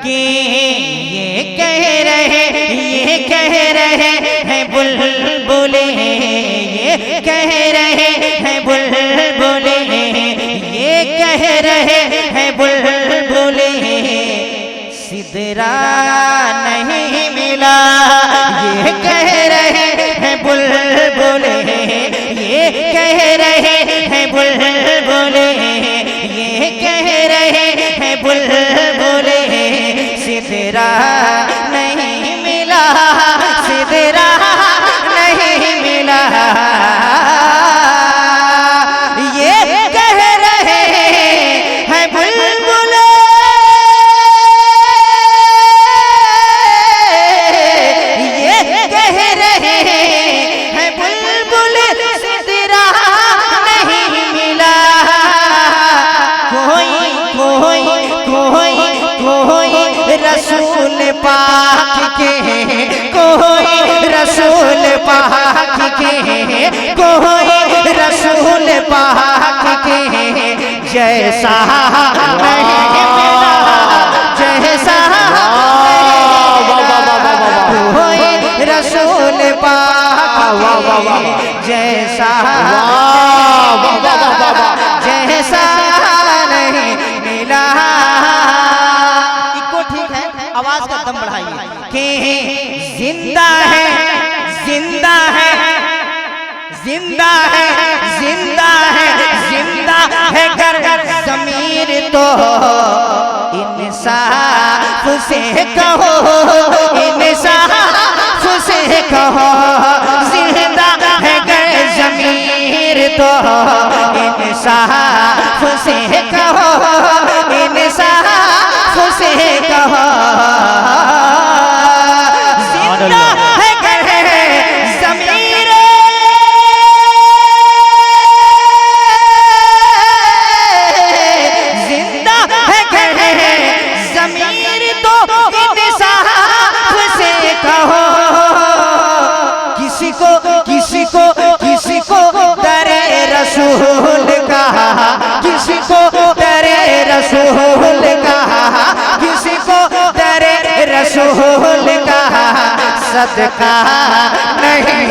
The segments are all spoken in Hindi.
कि ये कह रहे हैं बुलबुले, ये कह रहे हैं बुलबुले, ये कह रहे हैं बुलबुले, सिदरा नहीं मिला। ये कह रहे हैं बुलबुले, ये कह रहे हैं बुलबुले, ये कह रहे हैं बुलबुले, सिदरा नहीं मिला, सिदरा नहीं मिला। ये कह रहे हैं बुलबुले, ये कह रहे हैं बुलबुले, सिदरा नहीं मिला। कोई कोई कोई कोई रसूल पाक के, कोई रसूल पाक के, कोई रसूल पाक के जैसा नहीं मिला, जैसा कोई रसूल पाक जैसा, जैसा नहीं मिला। इको ठीक है, आवाज का दम बढ़ाइए कि जिंदा है, जिंदा है, जिंदा है, जिंदा है, जिंदा है गर ज़मीर तो इंसाफ से कहो, इंसाफ से कहो। जिंदा है गर ज़मीर तो इंसाफ से कहो, इंसाफ से कहो। जिंदा है गर ज़मीर, जिंदा है गर ज़मीर तो इंसाफ से कहो। किसी को किसी को किसी को दरे रसूल कहा, किसी को दरे रसूल कहा, किसी को दरे रसूल कहा, सदका नहीं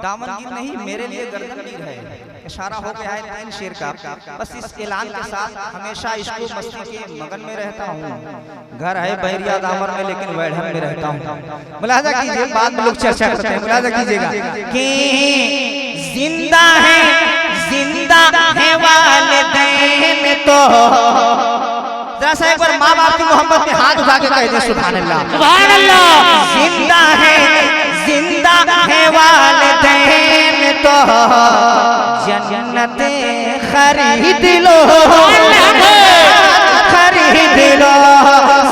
दामनगीर नहीं, मेरे लिए गर्दनगीर है। इशारा हो गया है तीन शेर का। बस इस ऐलान के साथ हमेशा इसको मस्ती के मगन में रहता हूँ। घर है बैरिया दामर में, लेकिन वैढ़म में रहता हूँ। मुलाजा कीजिए, बाद में लोग चर्चा करते हैं, मुलाजा कीजिएगा कि जिंदा है, जिंदा है वालिदैन तो। जरा सा एक बार माँ बाप की मोहब्बत में हाथ उठा के कह दे सुभान अल्लाह, सुभान अल्लाह। जिंदा है, जिंदा है वालिदैन तो जन्नत खरीद लो, खरीद लो।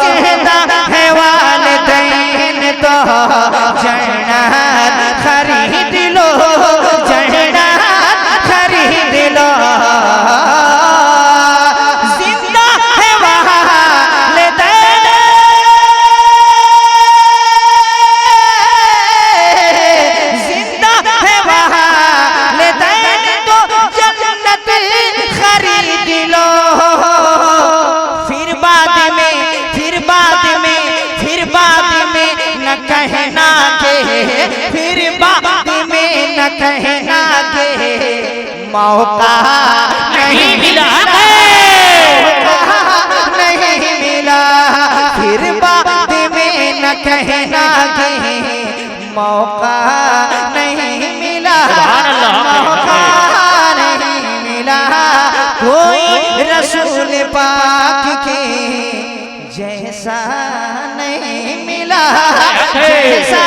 जिंदा है वालिदैन तो जन्नत खरीद लो, जन्नत खरीद लो। कहना के फिर बाद में न कहना के मौका नहीं मिला, नहीं मिला। फिर बाद में न कहना के मौका नहीं मिला, मौका नहीं मिला। कोई रसूल पाक के जैसा नहीं मिला, जैसा